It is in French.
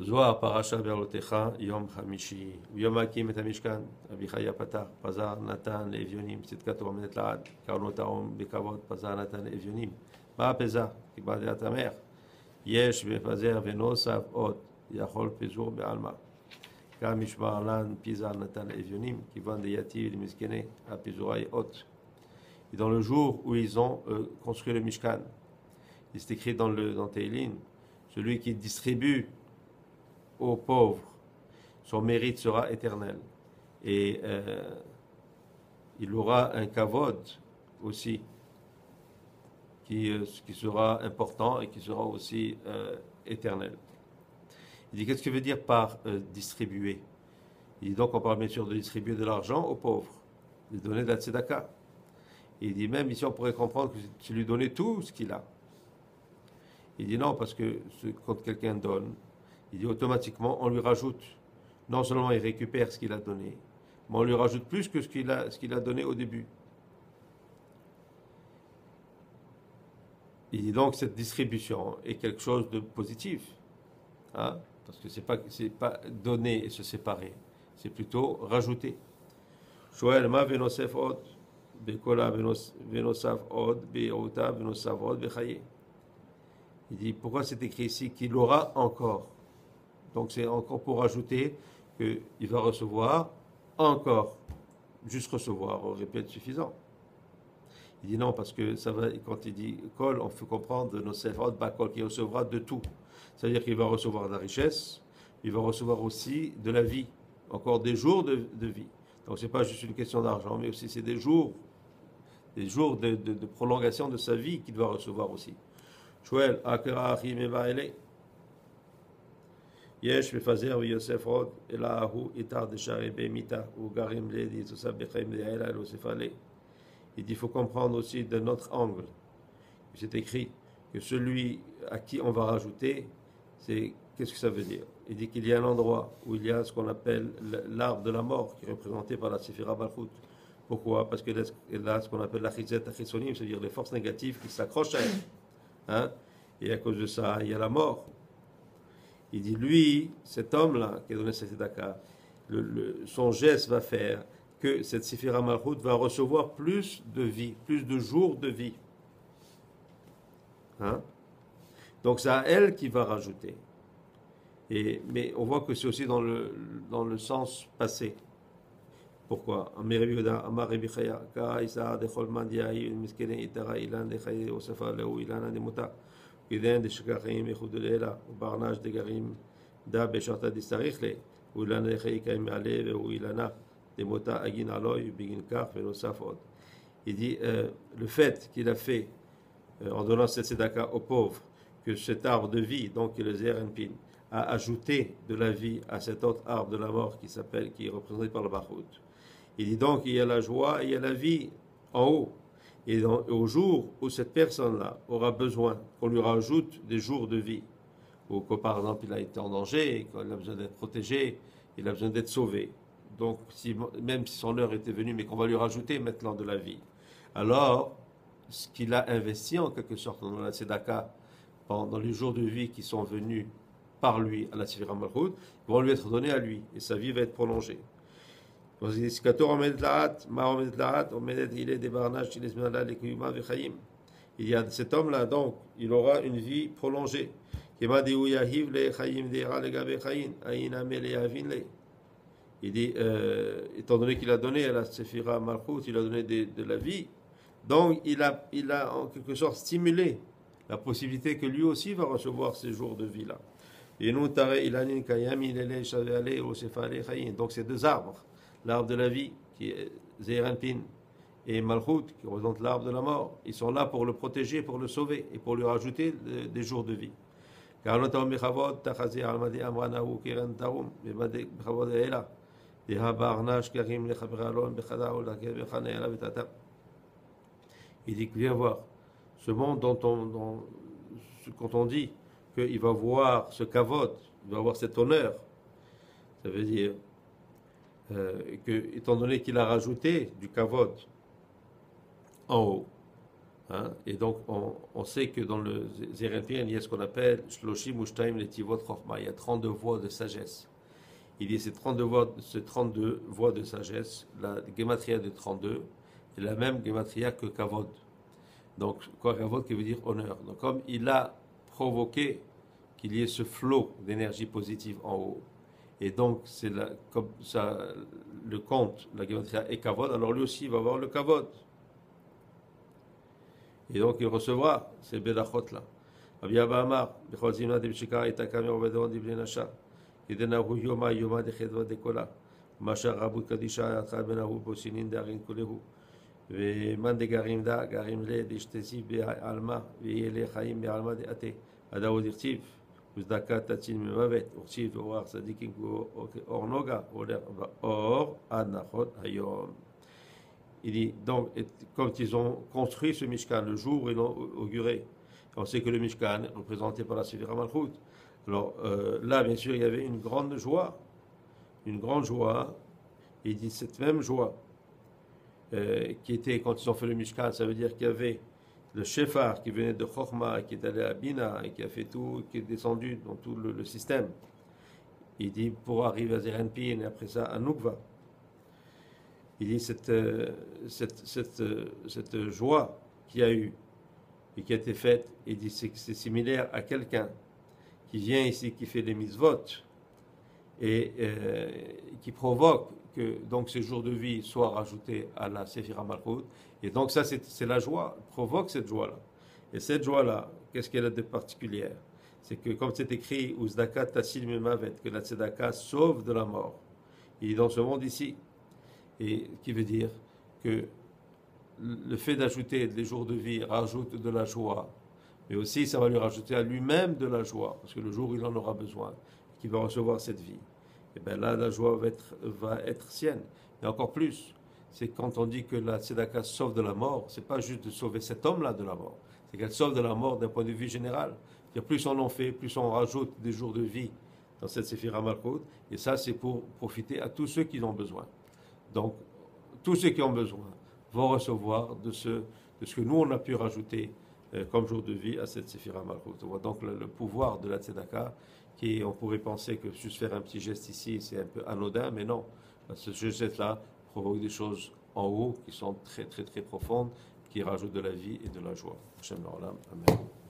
Zohar parasha berlotecha yom hamishi. Yom hakim et hamishkan. Abichaya patach. Pazar natan evyonim. Tzidkat omenet laad. Karnotarom bekavod. Pazar natan evyonim. Ma peza. Kibade ta mère. Yesh befazer venosav od. Yachol pezur be'alma. Kam mishmar lan pizar natan evyonim. Kivan de yativ miskene a pezurai ot. Et dans le jour où ils ont construit le Mishkan, il est écrit dans Teilim, celui qui distribue aux pauvres, son mérite sera éternel. Et il aura un kavod aussi, qui sera important et qui sera aussi éternel. Il dit, qu'est-ce que veut dire par distribuer? Il dit donc, on parle bien sûr de distribuer de l'argent aux pauvres, de donner de la tzedaka. Il dit même ici on pourrait comprendre que tu lui donnais tout ce qu'il a. Il dit non, parce que quand quelqu'un donne, il dit automatiquement on lui rajoute. Non seulement il récupère ce qu'il a donné, mais on lui rajoute plus que ce qu'il a donné au début. Il dit donc cette distribution est quelque chose de positif. Hein? Parce que c'est pas donner et se séparer, c'est plutôt rajouter. Shoel ma venosef od. Il dit pourquoi c'est écrit ici qu'il aura encore. Donc c'est encore pour ajouter qu'il va recevoir encore. Juste recevoir aurait pu être suffisant. Il dit non parce que ça va, quand il dit kol, on fait comprendre de nos sefrod bakol qu'il recevra de tout. C'est-à-dire qu'il va recevoir de la richesse, il va recevoir aussi de la vie, encore des jours de vie. Donc c'est pas juste une question d'argent, mais aussi c'est des jours de prolongation de sa vie qu'il doit recevoir aussi. Shmuel, Akra Achim Evaele. Yesh Mefazer Yosef Rod, Elahu Itar de Sharebe Mita, ou Garim Ledi, tout ça, Bechem de Ela, Losefale. Il dit, il faut comprendre aussi de notre angle. C'est écrit que celui à qui on va rajouter, c'est, qu'est-ce que ça veut dire? Il dit qu'il y a un endroit où il y a ce qu'on appelle l'arbre de la mort, qui est représenté par la Sephira Balchut. Pourquoi? Parce que là, ce qu'on appelle la chizet achisonim, c'est-à-dire les forces négatives qui s'accrochent à elle. Hein? Et à cause de ça, il y a la mort. Il dit, lui, cet homme-là, qui a donné cette tzedaka, son geste va faire que cette Sephira Malchut va recevoir plus de vie, plus de jours de vie. Hein? Donc c'est à elle qui va rajouter. Mais on voit que c'est aussi dans le sens passé. Pourquoi? Il dit le fait qu'il a fait en donnant cette tzedaka aux pauvres que cet arbre de vie, donc le Zerenpin, a ajouté de la vie à cet autre arbre de la mort qui est représenté par le Bachut. Il dit donc il y a la joie et il y a la vie en haut. Et au jour où cette personne-là aura besoin qu'on lui rajoute des jours de vie, ou que par exemple il a été en danger, qu'il a besoin d'être protégé, il a besoin d'être sauvé. Donc même si son heure était venue, mais qu'on va lui rajouter maintenant de la vie, alors ce qu'il a investi en quelque sorte dans la tzedaka, pendant les jours de vie qui sont venus par lui à la Sephira Malchut, vont lui être donnés à lui, et sa vie va être prolongée. Il y a cet homme-là, donc, il aura une vie prolongée. Il dit, étant donné qu'il a donné à la Sephira Malchut, il a donné de la vie, donc il a en quelque sorte stimulé la possibilité que lui aussi va recevoir ces jours de vie-là. Donc ces deux arbres, l'arbre de la vie, qui est Zeranpin, et Malchut, qui représente l'arbre de la mort, ils sont là pour le protéger, pour le sauver, et pour lui rajouter des jours de vie. Il dit que viens voir ce monde quand on dit qu'il va voir ce kavod, il va voir cet honneur, ça veut dire que, étant donné qu'il a rajouté du kavod en haut, Hein. Et donc, on sait que dans le Zerenpin, il y a ce qu'on appelle Shloshim Ushtaim Letivot Chochma. Il y a 32 voies de sagesse. Il y a ces 32 voies de sagesse, la Gematria de 32 est la même Gematria que Kavod. Donc, quoi, Kavod qui veut dire honneur. Donc, comme il a provoqué qu'il y ait ce flot d'énergie positive en haut, et donc, comme ça, le compte, la Gematria est Kavod, alors lui aussi, il va avoir le Kavod. Et donc, il recevra ces Bedachot-là. Rabbi Abba Amar, Bechol Zimna de Bishika, Itakam Yorvedon d'Ibli Nasha, Yedenahu Yoma Yoma de Chedva de Kola, Masha Rabu Kadisha, Atra Benahu Bosinin Darin Kulehu, Veman de Garim Da, Garim Le, Dishtesi Be Alma, Veyele Chaim Be Alma de Ate, Adao Dirtiv, Uzdaka Tatin Memavet, Urtiv, Oar Sadikin, Ornoga, Or, Adnachot, Hayom. Il dit, donc, quand ils ont construit ce Mishkan, le jour où ils l'ont inauguré, on sait que le Mishkan est représenté par la Séphira Malchut. Alors là, bien sûr, il y avait une grande joie. Une grande joie. Il dit, cette même joie qui était quand ils ont fait le Mishkan, ça veut dire qu'il y avait le Shefar qui venait de Chochma, qui est allé à Bina, et qui a fait tout, qui est descendu dans tout le système. Il dit, pour arriver à Zerenpin, et après ça, à Nukva. Il dit cette joie qu'il y a eu et qui a été faite, il dit c'est similaire à quelqu'un qui vient ici, qui fait des mitzvot et qui provoque que donc ces jours de vie soient rajoutés à la Séphira Malchut. Et donc ça c'est la joie, provoque cette joie-là. Et cette joie-là, qu'est-ce qu'elle a de particulière? C'est que comme c'est écrit, Uzdaka Tassil Memavet, que la Tzedaka sauve de la mort. Il est dans ce monde ici. Et qui veut dire que le fait d'ajouter des jours de vie rajoute de la joie, mais aussi ça va lui rajouter à lui-même de la joie, parce que le jour où il en aura besoin, qu'il va recevoir cette vie, et bien là la joie va être sienne. Et encore plus, c'est quand on dit que la tzedaka sauve de la mort, c'est pas juste de sauver cet homme-là de la mort, c'est qu'elle sauve de la mort d'un point de vue général. C'est-à-dire plus on en fait, plus on rajoute des jours de vie dans cette Séphira Malchut, et ça c'est pour profiter à tous ceux qui en ont besoin. Donc, tous ceux qui ont besoin vont recevoir de ce que nous, on a pu rajouter comme jour de vie à cette Séphira Malchut. On voit donc le pouvoir de la Tzedaka, on pourrait penser que juste faire un petit geste ici, c'est un peu anodin, mais non. Ce geste-là provoque des choses en haut qui sont très, très, très profondes, qui rajoutent de la vie et de la joie. Hashem La'olam. Amen.